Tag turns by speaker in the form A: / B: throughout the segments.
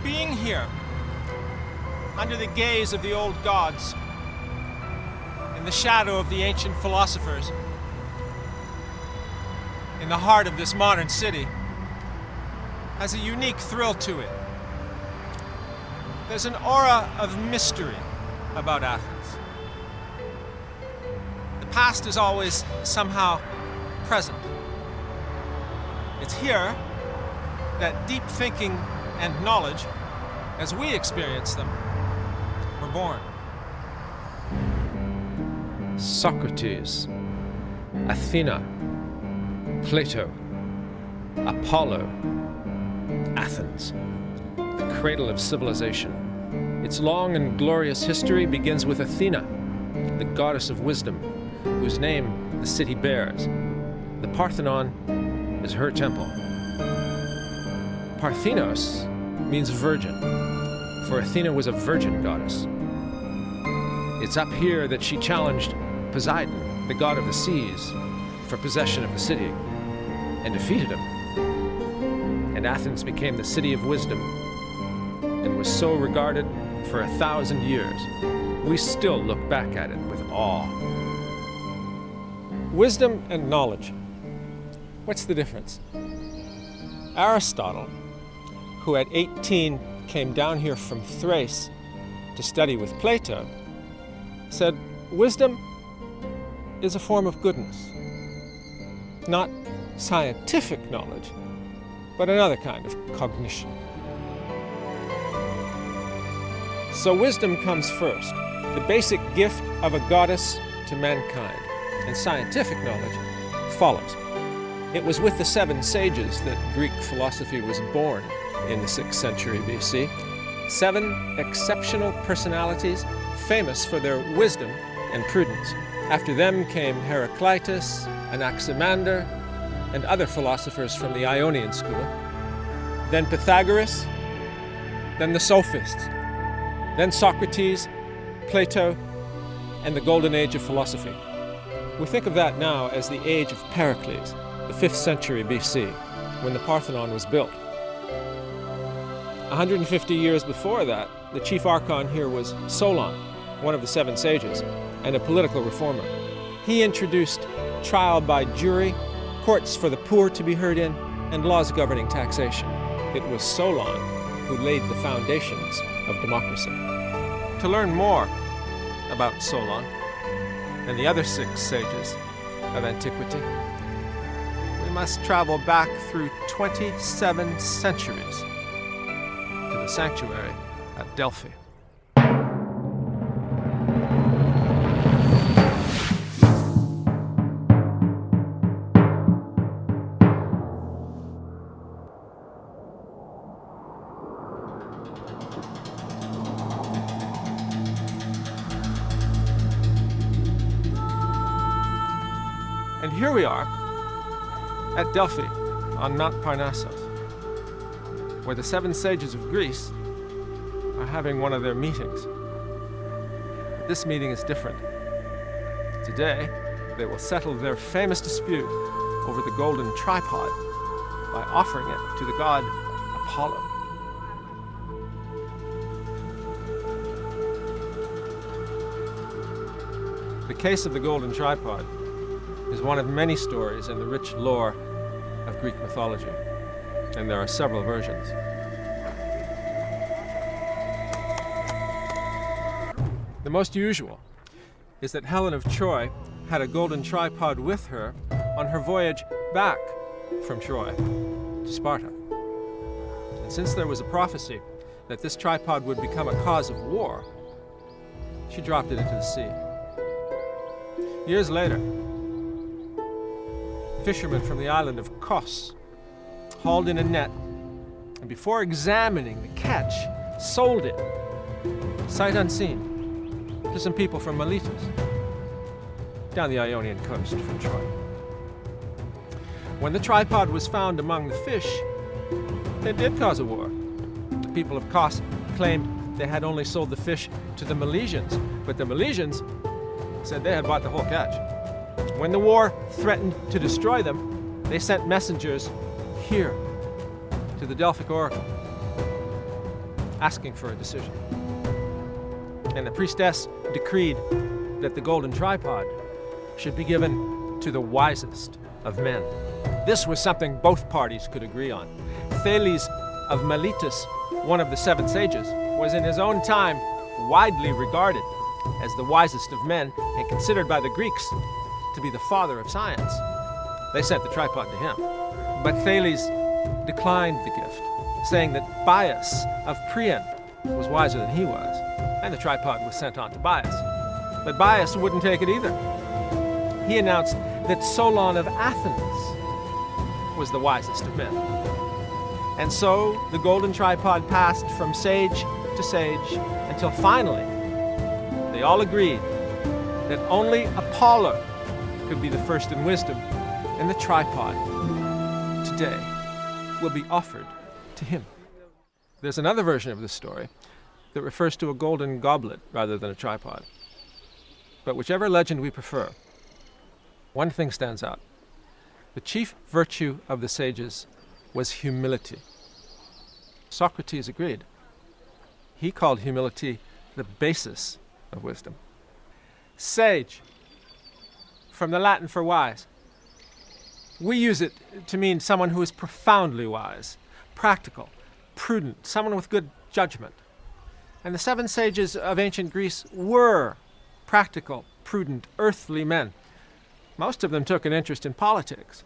A: being here, under the gaze of the old gods, in the shadow of the ancient philosophers, in the heart of this modern city, has a unique thrill to it. There's an aura of mystery about Athens. The past is always somehow present. It's here that deep thinking and knowledge, as we experience them, were born.
B: Socrates, Athena, Plato, Apollo, Athens, the cradle of civilization. Its long and glorious history begins with Athena, the goddess of wisdom, whose name the city bears. The Parthenon is her temple. Parthenos means virgin, for Athena was a virgin goddess. It's up here that she challenged Poseidon, the god of the seas, for possession of the city, and defeated him. And Athens became the city of wisdom, and was so regarded for 1,000 years. We still look back at it with awe.
A: Wisdom and knowledge. What's the difference? Aristotle, who at 18 came down here from Thrace to study with Plato, said wisdom is a form of goodness. Not scientific knowledge, but another kind of cognition. So wisdom comes first, the basic gift of a goddess to mankind, and scientific knowledge follows. It was with the 7 sages that Greek philosophy was born in the 6th century BC. 7 exceptional personalities famous for their wisdom and prudence. After them came Heraclitus, Anaximander, and other philosophers from the Ionian school. Then Pythagoras, then the Sophists, then Socrates, Plato, and the Golden Age of philosophy. We think of that now as the age of Pericles, the 5th century BC, when the Parthenon was built. 150 years before that, the chief archon here was Solon, one of the 7 sages, and a political reformer. He introduced trial by jury, courts for the poor to be heard in, and laws governing taxation. It was Solon who laid the foundations of democracy. To learn more about Solon and the other 6 sages of antiquity, we must travel back through 27 centuries to the sanctuary at Delphi. And here we are at Delphi on Mount Parnassus, where the 7 sages of Greece are having one of their meetings. But this meeting is different. Today, they will settle their famous dispute over the golden tripod by offering it to the god Apollo. The case of the golden tripod is one of many stories in the rich lore of Greek mythology, and there are several versions. The most usual is that Helen of Troy had a golden tripod with her on her voyage back from Troy to Sparta. And since there was a prophecy that this tripod would become a cause of war, she dropped it into the sea. Years later, fishermen from the island of Kos hauled in a net, and before examining the catch, sold it, sight unseen, to some people from Miletus, down the Ionian coast from Troy. When the tripod was found among the fish, it did cause a war. The people of Kos claimed they had only sold the fish to the Milesians, but the Milesians said they had bought the whole catch. When the war threatened to destroy them, they sent messengers here to the Delphic oracle. asking for a decision. And the priestess decreed that the golden tripod should be given to the wisest of men. This was something both parties could agree on. Thales of Miletus, one of the 7 sages, was in his own time widely regarded as the wisest of men and considered by the Greeks to be the father of science. They sent the tripod to him. But Thales declined the gift, saying that Bias of Priene was wiser than he was, and the tripod was sent on to Bias. But Bias wouldn't take it either. He announced that Solon of Athens was the wisest of men. And so the golden tripod passed from sage to sage until finally they all agreed that only Apollo could be the first in wisdom, and the tripod today will be offered to him. There's another version of this story that refers to a golden goblet rather than a tripod. But whichever legend we prefer, one thing stands out. The chief virtue of the sages was humility. Socrates agreed. He called humility the basis of wisdom. Sage, from the Latin for wise. We use it to mean someone who is profoundly wise, practical, prudent, someone with good judgment. And the 7 sages of ancient Greece were practical, prudent, earthly men. Most of them took an interest in politics,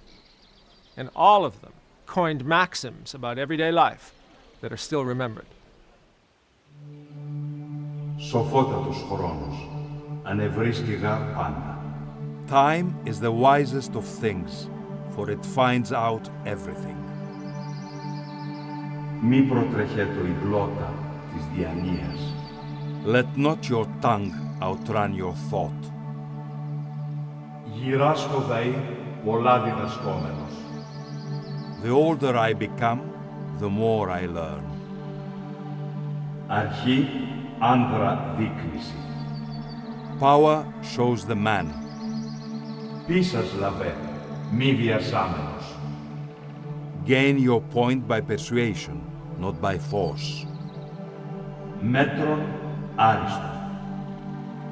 A: and all of them coined maxims about everyday life that are still remembered.
C: Σοφότατος χρόνος, ανευρίσκηγα πάντα.
D: Time is the wisest of things, for it finds out everything.
C: Μη προτρεχέτω η γλώτα της διανοίας.
D: Let not your tongue outrun your thought.
C: Γυράσκω δαεί πολλά διδασκόμενος.
D: The older I become, the more I learn.
C: Αρχή άνδρα δείκνηση.
D: Power shows the man.
C: Πείσας λαβέ, μη βιασάμενος.
D: Gain your point by persuasion, not by force.
C: Μέτρον άριστον.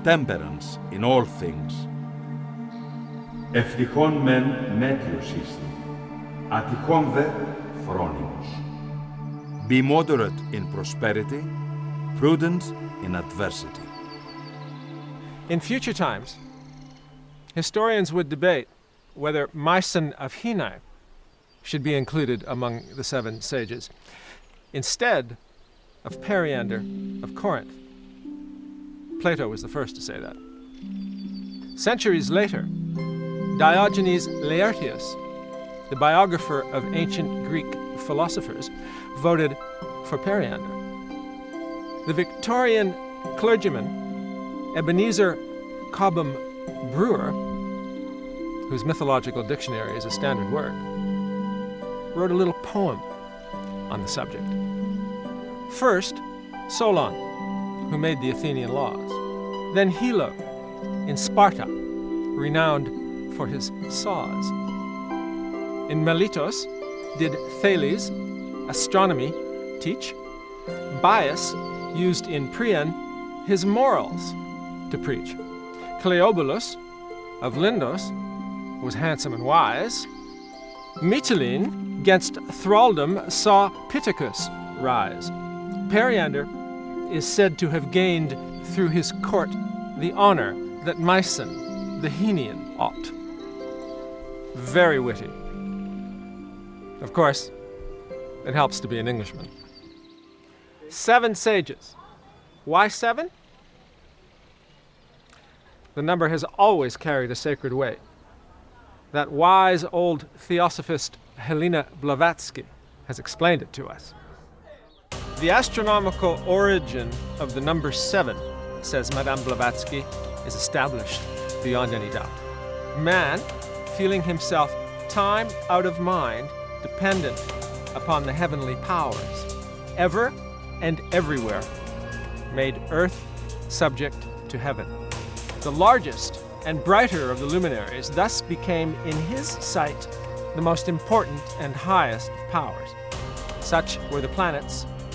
D: Temperance in all things.
C: Ευτυχόν μεν μέτριος είστε, ατυχόν δε φρόνιμος.
D: Be moderate in prosperity, prudent in adversity.
A: In future times, historians would debate whether Myson of Henai should be included among the 7 sages, instead of Periander of Corinth. Plato was the first to say that. Centuries later, Diogenes Laertius, the biographer of ancient Greek philosophers, voted for Periander. The Victorian clergyman Ebenezer Cobham Brewer, whose mythological dictionary is a standard work, wrote a little poem on the subject. First, Solon, who made the Athenian laws. Then Hilo in Sparta, renowned for his saws. In Miletus did Thales astronomy teach. Bias used in Priene his morals to preach. Cleobulus of Lindos was handsome and wise. Mytilene, against thraldom, saw Pittacus rise. Periander is said to have gained through his court the honor that Myson, the Henian, ought. Very witty. Of course, it helps to be an Englishman. 7 sages. Why 7? The number has always carried a sacred weight. That wise old theosophist Helena Blavatsky has explained it to us. The astronomical origin of the number 7, says Madame Blavatsky, is established beyond any doubt. Man, feeling himself time out of mind, dependent upon the heavenly powers, ever and everywhere, made earth subject to heaven. The largest and brighter of the luminaries thus became, in his sight, the most important and highest of powers. Such were the planets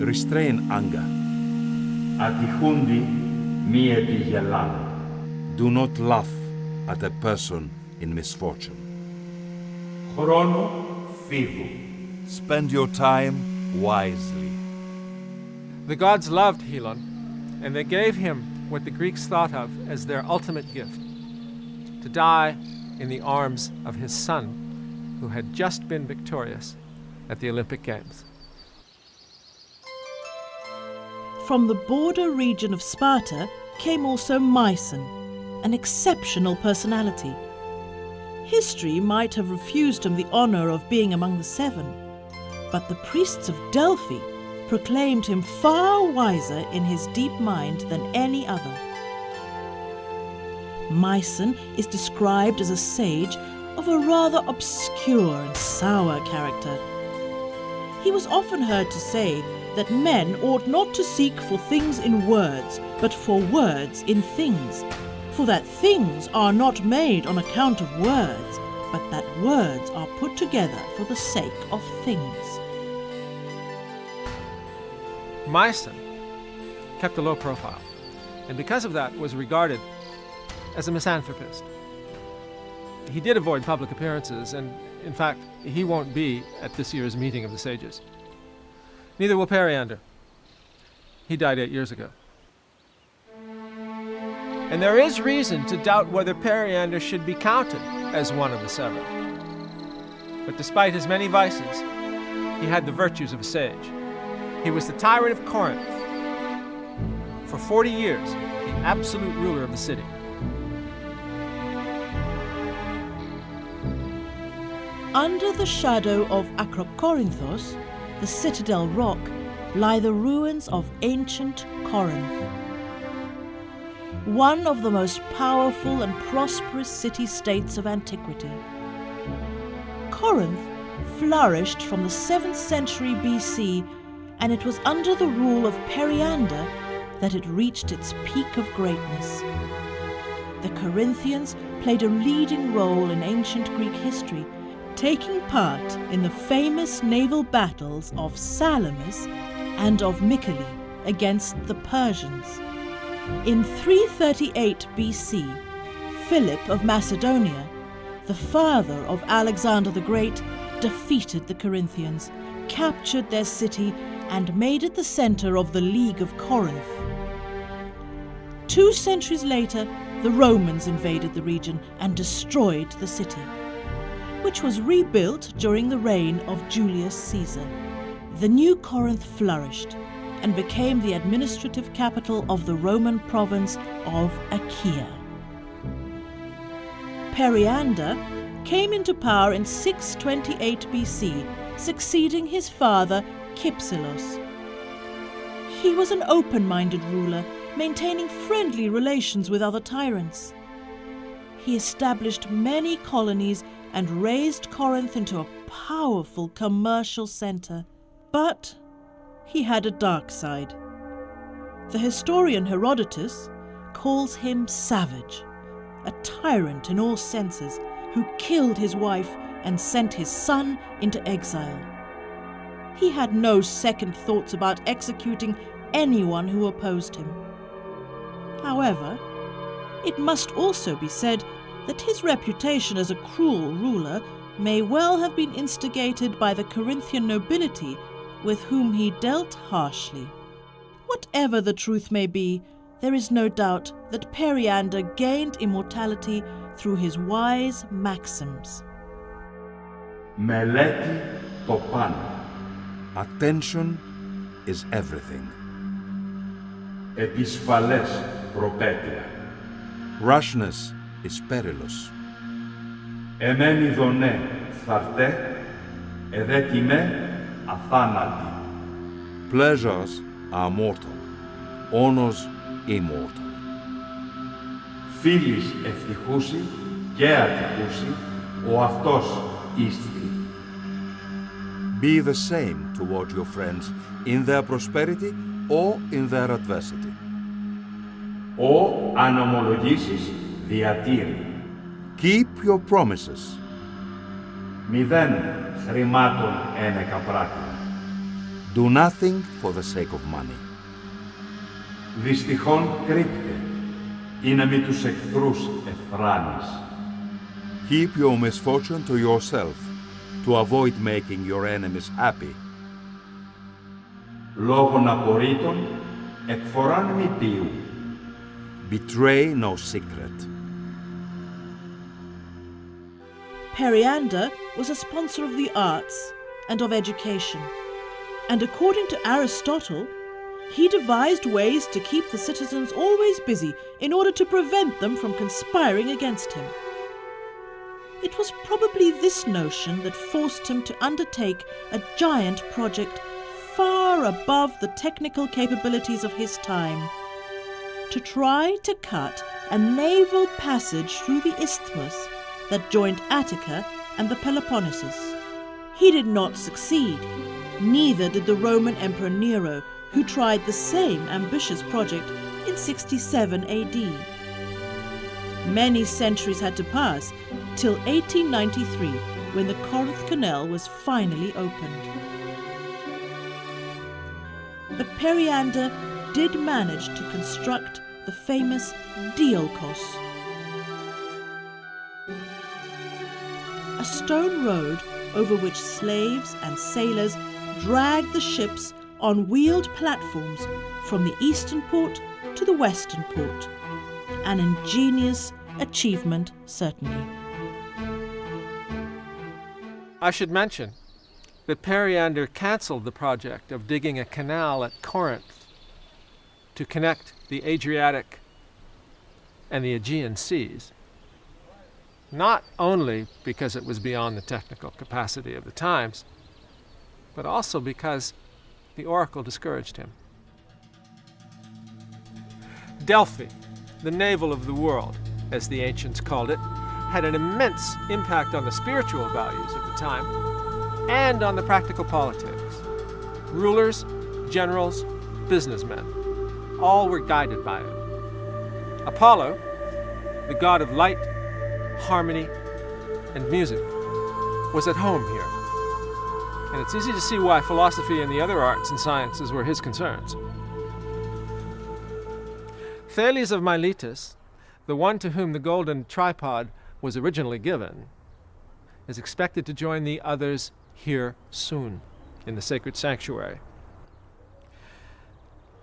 D: Restrain anger.
C: Ατυχούντι μη επιγελάν.
D: Do not laugh at a person in misfortune.
C: Χρόνο φίδου.
D: Spend your time wisely.
A: The gods loved Helon, and they gave him what the Greeks thought of as their ultimate gift, to die in the arms of his son, who had just been victorious at the Olympic Games.
E: From the border region of Sparta came also Myson, an exceptional personality. History might have refused him the honor of being among the seven, but the priests of Delphi proclaimed him far wiser in his deep mind than any other. Myson is described as a sage of a rather obscure and sour character. He was often heard to say that men ought not to seek for things in words, but for words in things, for that things are not made on account of words, but that words are put together for the sake of things.
A: Myson kept a low profile, and because of that was regarded as a misanthropist. He did avoid public appearances, and in fact, he won't be at this year's meeting of the sages. Neither will Periander. He died 8 years ago. And there is reason to doubt whether Periander should be counted as one of the seven. But despite his many vices, he had the virtues of a sage. He was the tyrant of Corinth. For 40 years, the absolute ruler of the city.
E: Under the shadow of Acrocorinthos, the citadel rock, lie the ruins of ancient Corinth, one of the most powerful and prosperous city-states of antiquity. Corinth flourished from the 7th century BC, and it was under the rule of Periander that it reached its peak of greatness. The Corinthians played a leading role in ancient Greek history, taking part in the famous naval battles of Salamis and of Mycale against the Persians. In 338 BC, Philip of Macedonia, the father of Alexander the Great, defeated the Corinthians, captured their city, and made it the center of the League of Corinth. 2 centuries later, the Romans invaded the region and destroyed the city, which was rebuilt during the reign of Julius Caesar. The new Corinth flourished and became the administrative capital of the Roman province of Achaia. Periander came into power in 628 BC, succeeding his father Kypselos. He was an open-minded ruler, maintaining friendly relations with other tyrants. He established many colonies and raised Corinth into a powerful commercial center. But he had a dark side. The historian Herodotus calls him savage, a tyrant in all senses, who killed his wife and sent his son into exile. He had no second thoughts about executing anyone who opposed him. However, it must also be said that his reputation as a cruel ruler may well have been instigated by the Corinthian nobility with whom he dealt harshly. Whatever the truth may be, there is no doubt that Periander gained immortality through his wise maxims.
C: Μελέτη το παν.
D: Attention is everything.
C: Επισφαλές προπέτεια.
D: Rashness is perilous.
C: Εμέν ειδονέ θαρτέ, εδέ τιμέ αθάνατη.
D: Pleasures are mortal, honors immortal.
C: Φίλης ευτυχούσι και ατυχούσι, ο αυτός ίστη.
D: Be the same toward your friends in their prosperity or in their adversity.
C: Ο αν ομολογήσεις διατήρη.
D: Keep your promises.
C: Μηδέν χρημάτων ένεκα πράτη.
D: Do nothing for the sake of money.
C: Δυστυχόν κρύπτε, ή να μη τους εχθρούς εφράνεις.
D: Keep your misfortune to yourself, to avoid making your enemies happy.
C: Λόγων απορρίτων, εκφοράν μη ποιού.
D: Betray no secret.
E: Periander was a sponsor of the arts and of education, and according to Aristotle, he devised ways to keep the citizens always busy in order to prevent them from conspiring against him. It was probably this notion that forced him to undertake a giant project far above the technical capabilities of his time, to try to cut a naval passage through the isthmus that joined Attica and the Peloponnesus. He did not succeed, neither did the Roman Emperor Nero, who tried the same ambitious project in 67 AD. Many centuries had to pass till 1893, when the Corinth Canal was finally opened. But Periander did manage to construct the famous Diolkos, a stone road over which slaves and sailors dragged the ships on wheeled platforms from the eastern port to the western port. An ingenious achievement, certainly.
A: I should mention that Periander cancelled the project of digging a canal at Corinth to connect the Adriatic and the Aegean seas, not only because it was beyond the technical capacity of the times, but also because the oracle discouraged him. Delphi, the navel of the world, as the ancients called it, had an immense impact on the spiritual values of the time and on the practical politics. Rulers, generals, businessmen, all were guided by it. Apollo, the god of light, harmony, and music, was at home here. And it's easy to see why philosophy and the other arts and sciences were his concerns. Thales of Miletus, the one to whom the golden tripod was originally given, is expected to join the others here soon in the sacred sanctuary.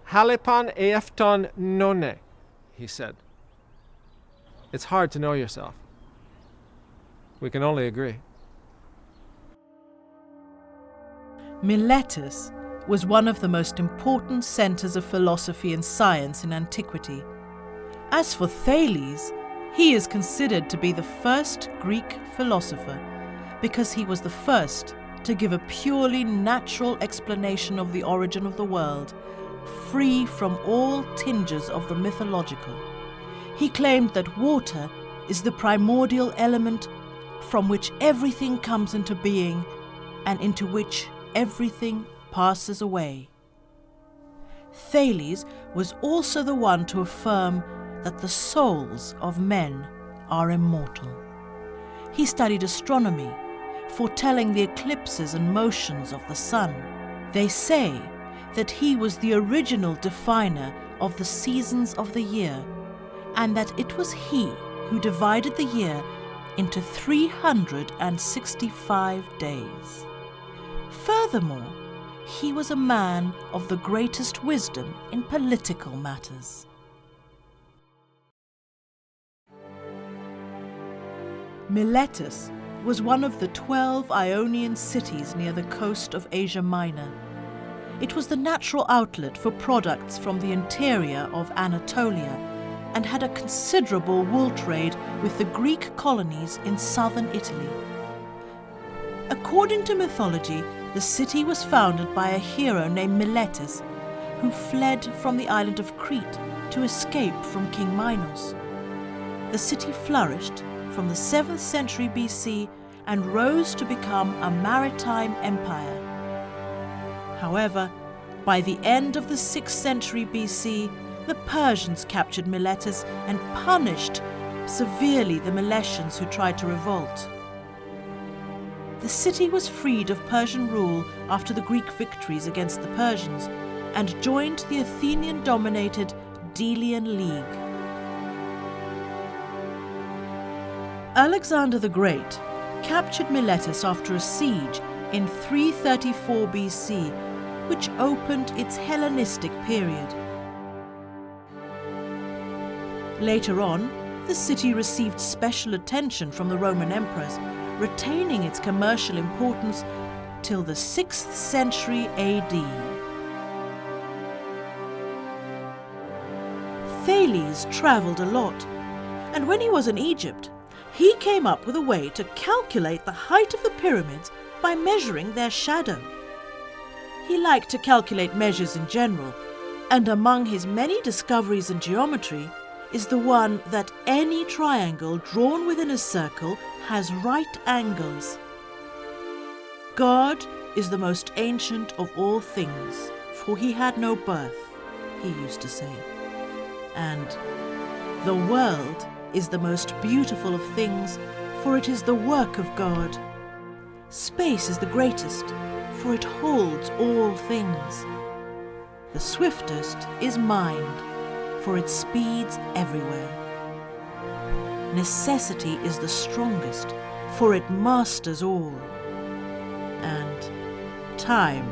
A: Halepon eefton none, he said. It's hard to know yourself. We can only agree.
E: Miletus was one of the most important centers of philosophy and science in antiquity. As for Thales, he is considered to be the first Greek philosopher because he was the first to give a purely natural explanation of the origin of the world, free from all tinges of the mythological. He claimed that water is the primordial element from which everything comes into being and into which everything passes away. Thales was also the one to affirm that the souls of men are immortal. He studied astronomy, foretelling the eclipses and motions of the sun. They say that he was the original definer of the seasons of the year, and that it was he who divided the year into 365 days. Furthermore, he was a man of the greatest wisdom in political matters. Miletus was one of the 12 Ionian cities near the coast of Asia Minor. It was the natural outlet for products from the interior of Anatolia and had a considerable wool trade with the Greek colonies in southern Italy. According to mythology, the city was founded by a hero named Miletus, who fled from the island of Crete to escape from King Minos. The city flourished from the 7th century BC and rose to become a maritime empire. However, by the end of the 6th century BC, the Persians captured Miletus and punished severely the Milesians who tried to revolt. the city was freed of Persian rule after the Greek victories against the Persians and joined the Athenian-dominated Delian League. Alexander the Great captured Miletus after a siege in 334 BC, which opened its Hellenistic period. Later on, the city received special attention from the Roman emperors, retaining its commercial importance till the 6th century AD. Thales travelled a lot, and when he was in Egypt, he came up with a way to calculate the height of the pyramids by measuring their shadow. He liked to calculate measures in general, and among his many discoveries in geometry is the one that any triangle drawn within a circle has right angles. God is the most ancient of all things, for he had no birth, he used to say. And the world is the most beautiful of things, for it is the work of God. Space is the greatest, for it holds all things. The swiftest is mind, for it speeds everywhere. Necessity is the strongest, for it masters all. And time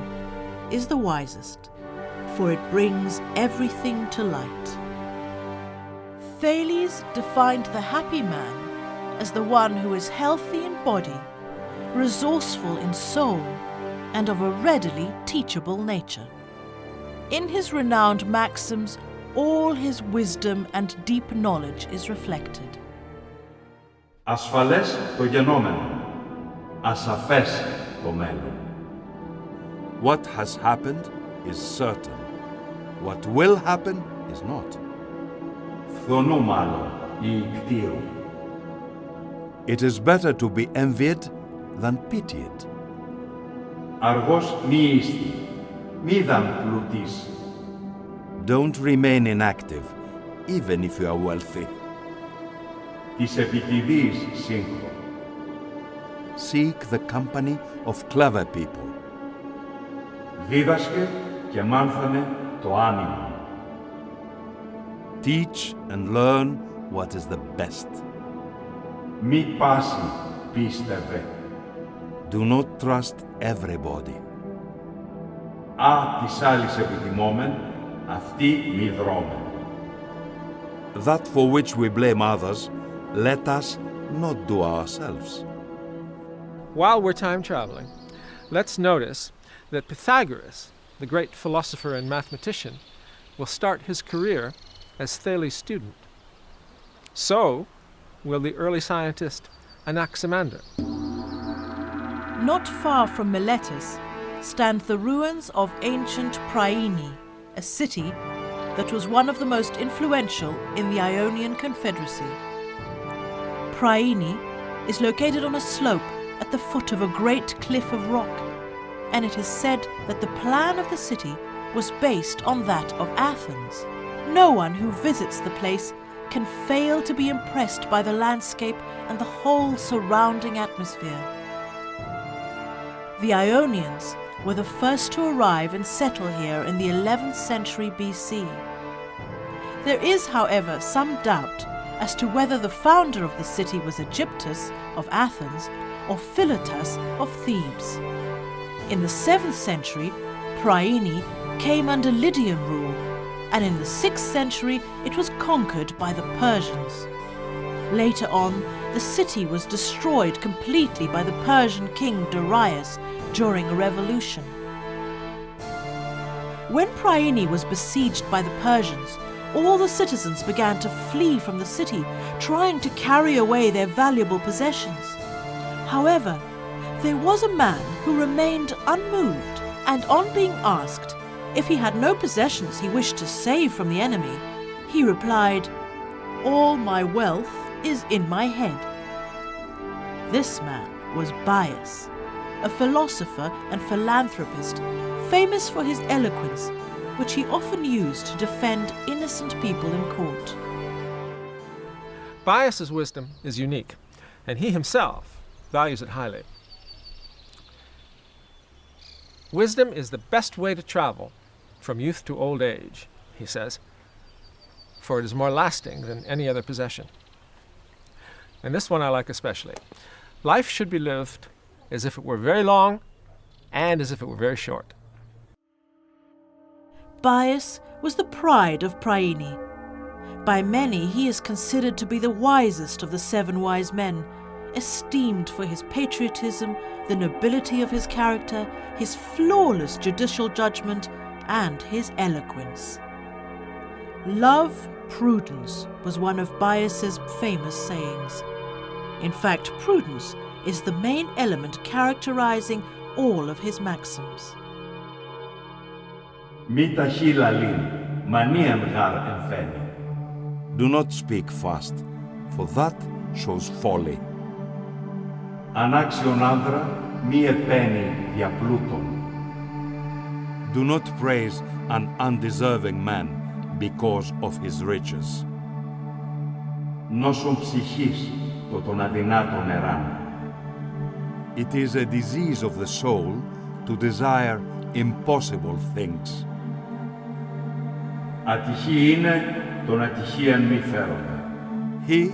E: is the wisest, for it brings everything to light. Thales defined the happy man as the one who is healthy in body, resourceful in soul, and of a readily teachable nature. In his renowned maxims, all his wisdom and deep knowledge is reflected.
C: Ασφαλές το γενόμενο, ασαφές το μέλλον.
D: What has happened is certain. What will happen is not.
C: Φθονού μάλλον ή κτήρου.
D: It is better to be envied than pitied.
C: Αργός μη ήστη, μήδαν πλουτής.
D: Don't remain inactive, even if you are wealthy.
C: Της επιτηδής σύγχρον.
D: Seek the company of clever people.
C: Δίδασκε και μάνθανε το άνοιγμα.
D: Teach and learn what is the best.
C: Μη πάση πίστευε.
D: Do not trust everybody.
C: Α, της άλλης επιτιμόμεν, αυτή μη δρόμεν.
D: That for which we blame others, let us not do ourselves.
A: While we're time traveling, let's notice that Pythagoras, the great philosopher and mathematician, will start his career as Thales' student. So will the early scientist Anaximander.
E: Not far from Miletus stand the ruins of ancient Priene, a city that was one of the most influential in the Ionian Confederacy. Priene is located on a slope at the foot of a great cliff of rock, and it is said that the plan of the city was based on that of Athens. No one who visits the place can fail to be impressed by the landscape and the whole surrounding atmosphere. The Ionians were the first to arrive and settle here in the 11th century BC. There is, however, some doubt as to whether the founder of the city was Egyptus of Athens or Philotas of Thebes. In the 7th century, Priene came under Lydian rule, and in the 6th century it was conquered by the Persians. Later on, the city was destroyed completely by the Persian king Darius during a revolution. When Priene was besieged by the Persians, all the citizens began to flee from the city, trying to carry away their valuable possessions. However, there was a man who remained unmoved, and on being asked if he had no possessions he wished to save from the enemy, he replied, "All my wealth is in my head." This man was Bias, a philosopher and philanthropist, famous for his eloquence, which he often used to defend innocent people in court.
A: Bias's wisdom is unique, and he himself values it highly. Wisdom is the best way to travel from youth to old age, he says, for it is more lasting than any other possession. And this one I like especially. Life should be lived as if it were very long and as if it were very short.
E: Bias was the pride of Priene. By many, he is considered to be the wisest of the 7 wise men, esteemed for his patriotism, the nobility of his character, his flawless judicial judgment, and his eloquence. Love prudence was one of Bias's famous sayings. In fact, prudence is the main element characterizing all of his maxims.
C: Μη ταχύ λαλήν, μανίαν γάρ εμφαίνει.
D: Do not speak fast, for that shows folly.
C: Ανάξιον άνδρα μη επαίνει δια πλούτων.
D: Do not praise an undeserving man because of his riches.
C: Νόσον ψυχής το των αδυνάτων εράν.
D: It is a disease of the soul to desire impossible things.
C: Ατυχή είναι τον ατυχίαν μη φέροντα.
D: He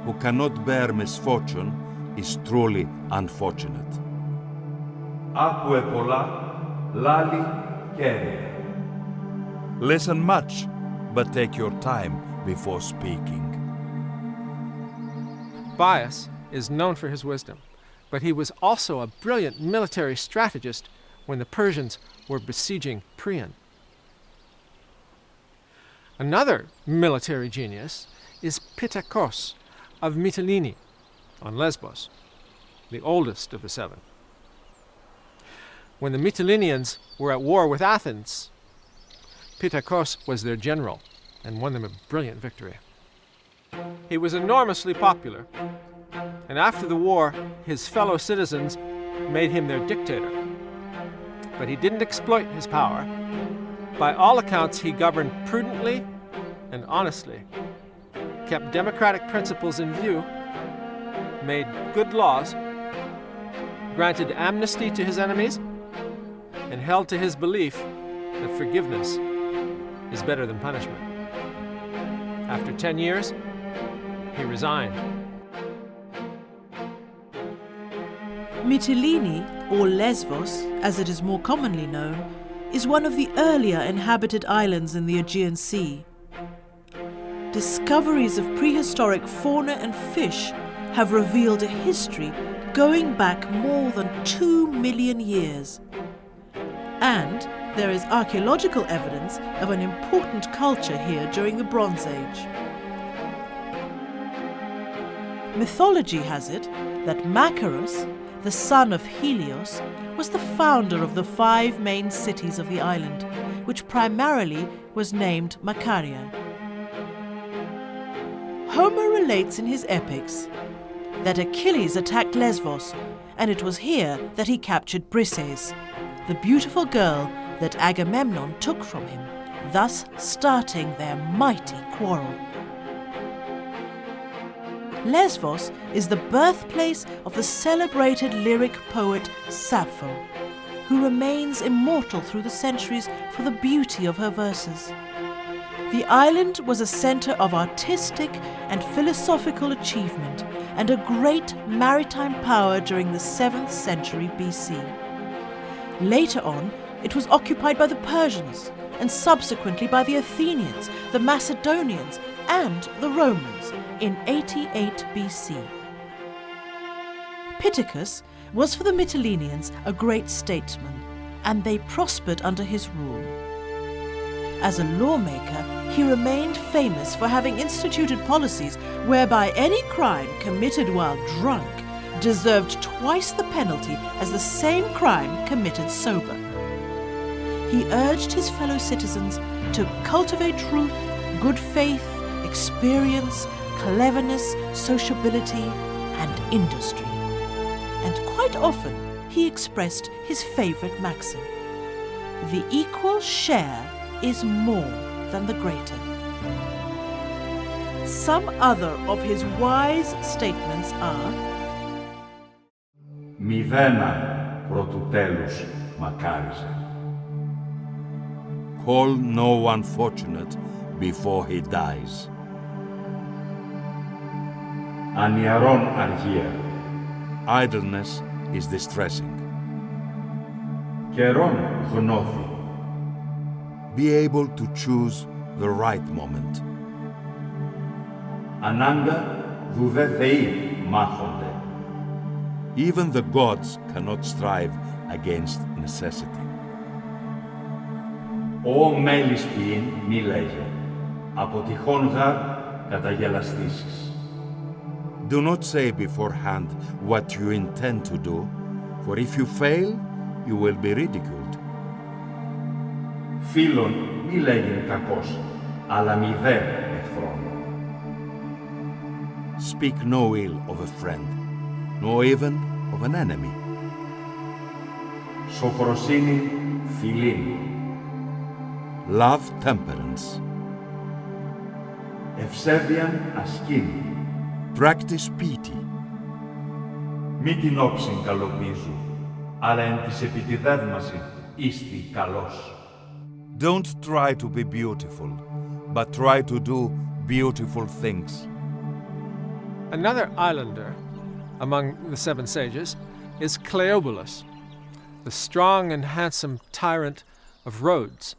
D: who cannot bear misfortune is truly unfortunate.
C: Άκουε πολλά, λάλη κέρια.
D: Listen much, but take your time before speaking.
A: Bias is known for his wisdom, but he was also a brilliant military strategist when the Persians were besieging Priene. Another military genius is Pittacos of Mytilene on Lesbos, the oldest of the 7. When the Mytileneans were at war with Athens, Pittacos was their general and won them a brilliant victory. He was enormously popular, and after the war, his fellow citizens made him their dictator. But he didn't exploit his power. By all accounts, he governed prudently and honestly, kept democratic principles in view, made good laws, granted amnesty to his enemies, and held to his belief that forgiveness is better than punishment. After 10 years, he resigned.
E: Mytilene, or Lesbos, as it is more commonly known, is one of the earlier inhabited islands in the Aegean Sea. Discoveries of prehistoric fauna and fish have revealed a history going back more than 2 million years. And there is archaeological evidence of an important culture here during the Bronze Age. Mythology has it that Machaerus, the son of Helios, was the founder of the 5 main cities of the island, which primarily was named Macaria. Homer relates in his epics that Achilles attacked Lesbos, and it was here that he captured Briseis, the beautiful girl that Agamemnon took from him, thus starting their mighty quarrel. Lesbos is the birthplace of the celebrated lyric poet Sappho, who remains immortal through the centuries for the beauty of her verses. The island was a center of artistic and philosophical achievement and a great maritime power during the 7th century BC. Later on, it was occupied by the Persians and subsequently by the Athenians, the Macedonians, and the Romans in 88 BC. Pittacus was for the Mytileneans a great statesman, and they prospered under his rule. As a lawmaker, he remained famous for having instituted policies whereby any crime committed while drunk deserved twice the penalty as the same crime committed sober. He urged his fellow citizens to cultivate truth, good faith, experience, cleverness, sociability, and industry. And quite often he expressed his favorite maxim: the equal share is more than the greater. Some other of his wise statements are:
C: μηδένα προτού τέλους μακάριζε.
D: Call no one fortunate before he dies.
C: Ανιαρών αργία.
D: Idleness is distressing.
C: Καιρών γνώθη.
D: Be able to choose the right moment.
C: Ανάγκα δουδέ θεοί μάχονται.
D: Even the gods cannot strive against necessity.
C: Ω μέλης ποιήν μη λέγε. Από τυχόν γάρ καταγελαστήσεις.
D: Do not say beforehand what you intend to do, for if you fail, you will be ridiculed.
C: Φίλον μη λέγειν κακός, αλλά μηδέ εχθρόν.
D: Speak no ill of a friend, nor even of an enemy.
C: Σοφροσύνη φιλήν.
D: Love temperance.
C: Ευσέβειαν ασκήν.
D: Practice piety.
C: Μη την όψιν καλοπίζου, αλλά εν της επιτιδεύμασιν ίστη καλός.
D: Don't try to be beautiful, but try to do beautiful things.
A: Another islander among the seven sages is Cleobulus, the strong and handsome tyrant of Rhodes.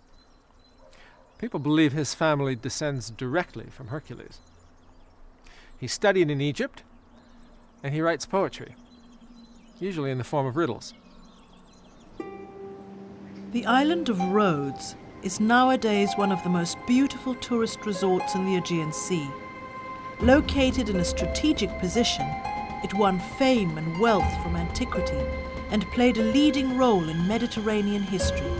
A: People believe his family descends directly from Hercules. He studied in Egypt, and he writes poetry, usually in the form of riddles.
E: The island of Rhodes is nowadays one of the most beautiful tourist resorts in the Aegean Sea. Located in a strategic position, it won fame and wealth from antiquity and played a leading role in Mediterranean history.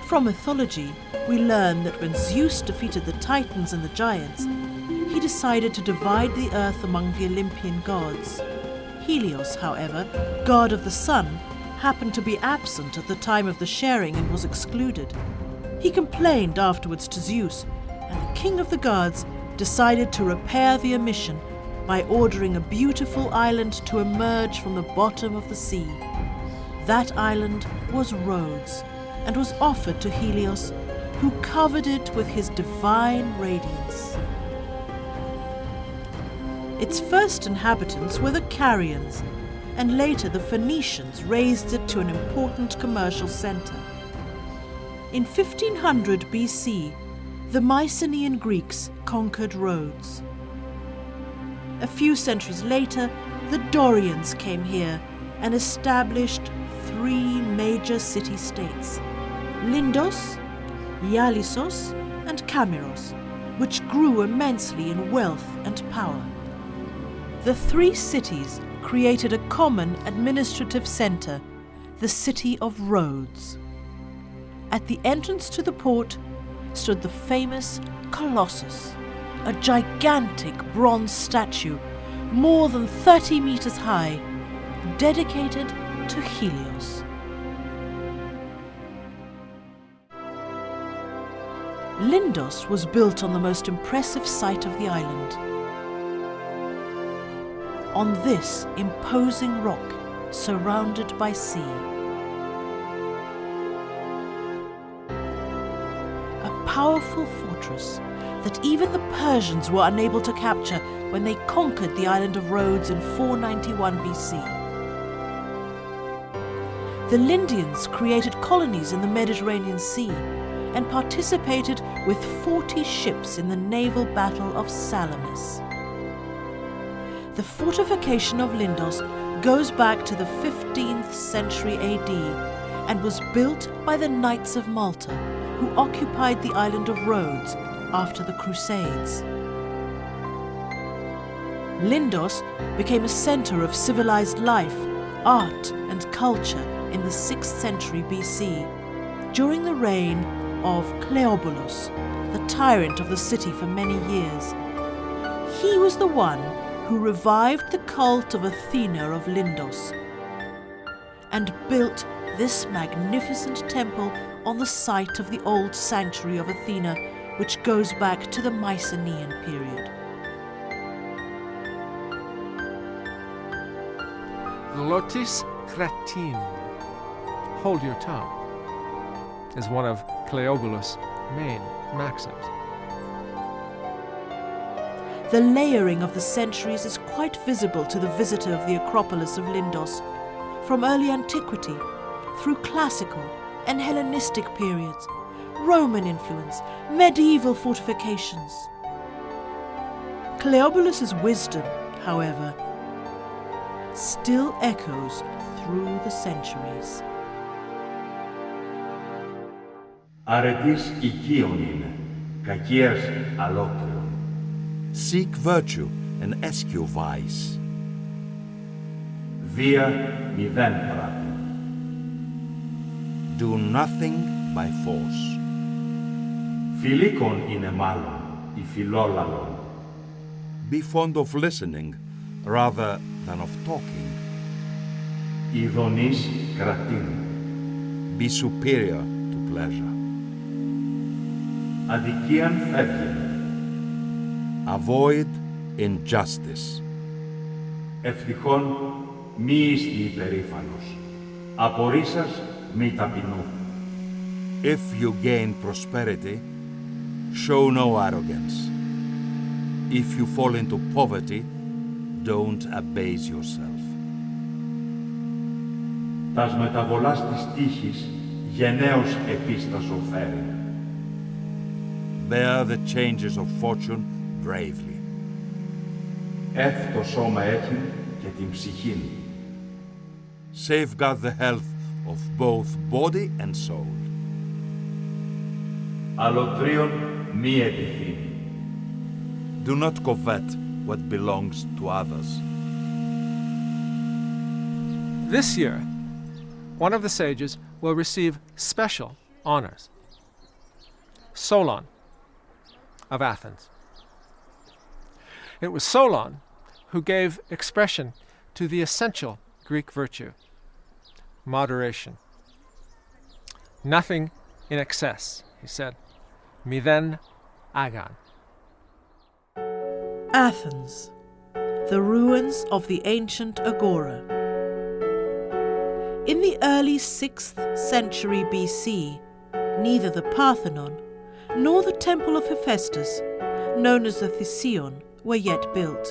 E: From mythology, we learn that when Zeus defeated the Titans and the giants, he decided to divide the earth among the Olympian gods. Helios, however, god of the sun, happened to be absent at the time of the sharing and was excluded. He complained afterwards to Zeus, and the king of the gods decided to repair the omission by ordering a beautiful island to emerge from the bottom of the sea. That island was Rhodes, and was offered to Helios, who covered it with his divine radiance. Its first inhabitants were the Carians, and later the Phoenicians raised it to an important commercial center. In 1500 BC, the Mycenaean Greeks conquered Rhodes. A few centuries later, the Dorians came here and established 3 major city-states: Lindos, Ialissos, and Kamiros, which grew immensely in wealth and power. The 3 cities created a common administrative center, the city of Rhodes. At the entrance to the port stood the famous Colossus, a gigantic bronze statue more than 30 meters high, dedicated to Helios. Lindos was built on the most impressive site of the island. On this imposing rock, surrounded by sea. A powerful fortress that even the Persians were unable to capture when they conquered the island of Rhodes in 491 BC. The Lindians created colonies in the Mediterranean Sea and participated with 40 ships in the naval battle of Salamis. The fortification of Lindos goes back to the 15th century AD and was built by the Knights of Malta, who occupied the island of Rhodes after the Crusades. Lindos became a center of civilized life, art, and culture in the 6th century BC, during the reign of Cleobulus, the tyrant of the city for many years. He was the one who revived the cult of Athena of Lindos and built this magnificent temple on the site of the old sanctuary of Athena, which goes back to the Mycenaean period.
A: Glotis Kratin, hold your tongue, is one of Cleobulus' main maxims.
E: The layering of the centuries is quite visible to the visitor of the Acropolis of Lindos, from early antiquity, through classical and Hellenistic periods, Roman influence, medieval fortifications. Cleobulus's wisdom, however, still echoes through the centuries.
C: Αρετής οικείων είναι, κακίας αλότριων.
D: Seek virtue and eschew vice.
C: Βία μηδέν πράττει.
D: Do nothing by force.
C: Φιλίκων είναι μάλλον, η φιλόλαλον.
D: Be fond of listening rather than of talking.
C: Ειδονής κρατήν.
D: Be superior to pleasure.
C: Αδικίαν φεύγει.
D: Avoid injustice.
C: Ευτυχόν μη είστε υπερήφανος. Απορρίσας μη ταπεινού.
D: If you gain prosperity, show no arrogance. If you fall into poverty, don't abase yourself.
C: Τας μεταβολάς της τύχης γενναίος επίστασο φέρει.
D: Bear the changes of fortune bravely.
C: Εύ το σώμα έχει και την ψυχήν.
D: Safeguard the health of both body and soul.
C: Αλωτρίων μη επιθύνει.
D: Do not covet what belongs to others.
A: This year, one of the sages will receive special honors. Solon of Athens. It was Solon who gave expression to the essential Greek virtue, moderation. Nothing in excess, he said. Miden agan.
E: Athens, the ruins of the ancient Agora. In the early 6th century BC, neither the Parthenon nor the Temple of Hephaestus, known as the Theseion, were yet built.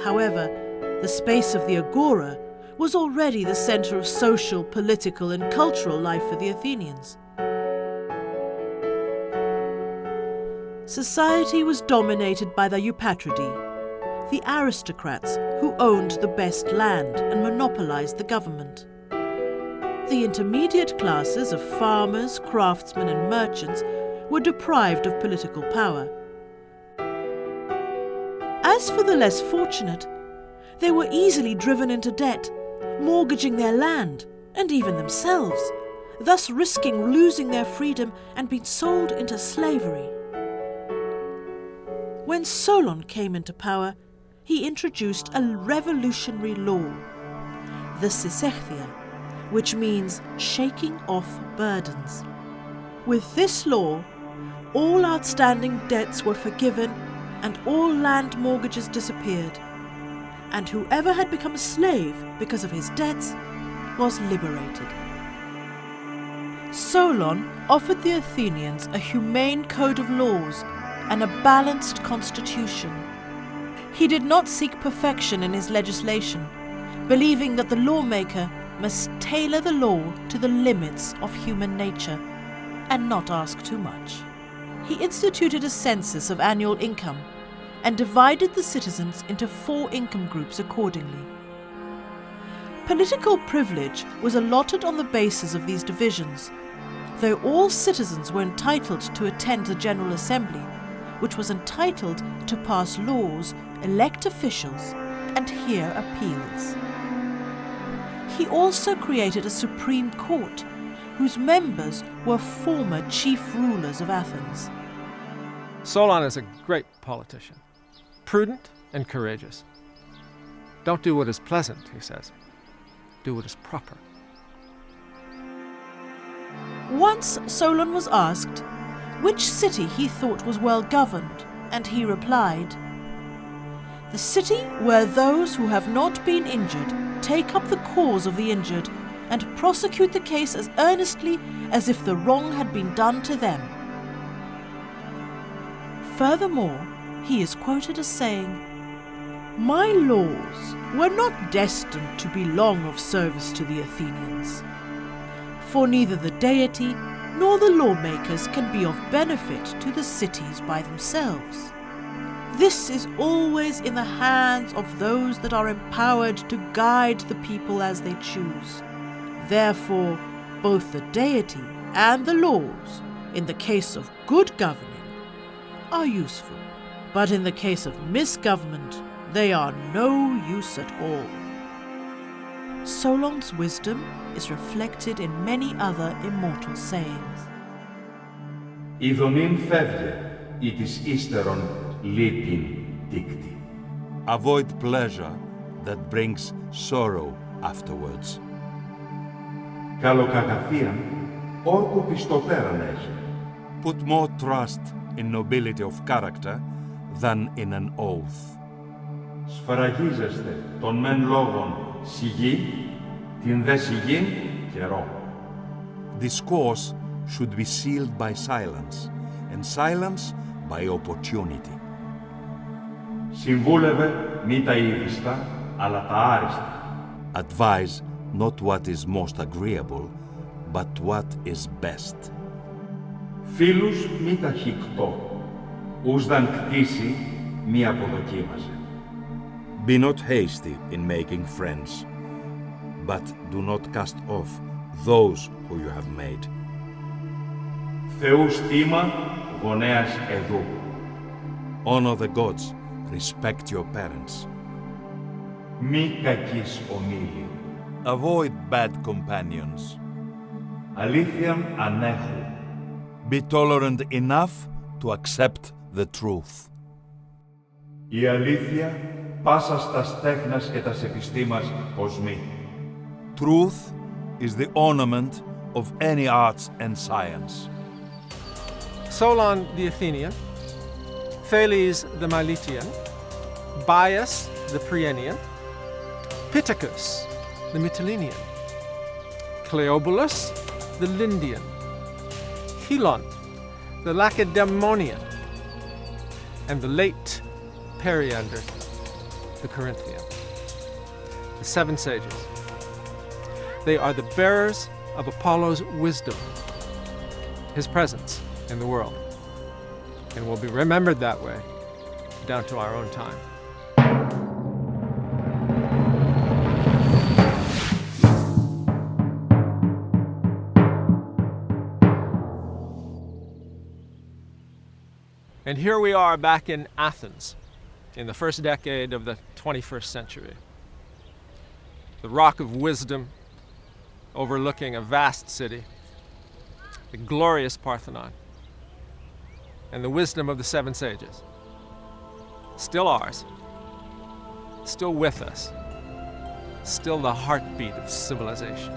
E: However, the space of the Agora was already the center of social, political, and cultural life for the Athenians. Society was dominated by the Eupatridae, the aristocrats who owned the best land and monopolized the government. The intermediate classes of farmers, craftsmen, and merchants were deprived of political power. As for the less fortunate, they were easily driven into debt, mortgaging their land and even themselves, thus risking losing their freedom and being sold into slavery. When Solon came into power, he introduced a revolutionary law, the Sysechthia, which means shaking off burdens. With this law, all outstanding debts were forgiven and all land mortgages disappeared, and whoever had become a slave because of his debts was liberated. Solon offered the Athenians a humane code of laws and a balanced constitution. He did not seek perfection in his legislation, believing that the lawmaker must tailor the law to the limits of human nature and not ask too much. He instituted a census of annual income and divided the citizens into 4 income groups accordingly. Political privilege was allotted on the basis of these divisions, though all citizens were entitled to attend the General Assembly, which was entitled to pass laws, elect officials, and hear appeals. He also created a Supreme Court, whose members were former chief rulers of Athens.
A: Solon is a great politician, prudent and courageous. Don't do what is pleasant, he says. Do what is proper.
E: Once Solon was asked which city he thought was well governed, and he replied, "The city where those who have not been injured take up the cause of the injured and prosecute the case as earnestly as if the wrong had been done to them. Furthermore, he is quoted as saying, "My laws were not destined to be long of service to the Athenians, for neither the deity nor the lawmakers can be of benefit to the cities by themselves. This is always in the hands of those that are empowered to guide the people as they choose. Therefore, both the deity and the laws, in the case of good governing, are useful, but in the case of misgovernment, they are no use at all." Solon's wisdom is reflected in many other immortal sayings.
C: Ειδονήν φεύγε, ή της ύστερον λύπην δίκτη.
D: Avoid pleasure that brings sorrow afterwards.
C: Καλοκακαθίαν, όρκου πιστοτέραν έχει.
D: Put more trust in nobility of character than in an oath.
C: Σφραγίζεστε των μεν λόγων σιγή, την δε σιγήν καιρό.
D: Discourse should be sealed by silence, and silence by opportunity.
C: Συμβούλευε μη τα ύβιστα, αλλά τα άριστα.
D: Advise not what is most agreeable, but what is best.
C: Φίλους μη τα χικτώ, ους δαν κτίσει μη αποδοκίμαζε.
D: Be not hasty in making friends, but do not cast off those who you have made.
C: Θεού στήμα, γονέας εδού.
D: Honor the gods, respect your parents.
C: Μη κακής ομίλη.
D: Avoid bad companions.
C: Αλήθειαν ανέχου.
D: Be tolerant enough to accept the truth.
C: Η αλήθεια πάσας τας τέχνας και τας επιστήμας οσμή.
D: Truth is the ornament of any arts and science.
A: Solon the Athenian, Thales the Miletian, Bias the Prienian, Pittacus the Mytilenean, Cleobulus the Lindian, Helon the Lacedaemonian, and the late Periander the Corinthian. The seven sages. They are the bearers of Apollo's wisdom, his presence in the world, and will be remembered that way down to our own time. And here we are back in Athens in the first decade of the 21st century. The Rock of Wisdom overlooking a vast city, the glorious Parthenon, and the wisdom of the seven sages. Still ours, still with us, still the heartbeat of civilization.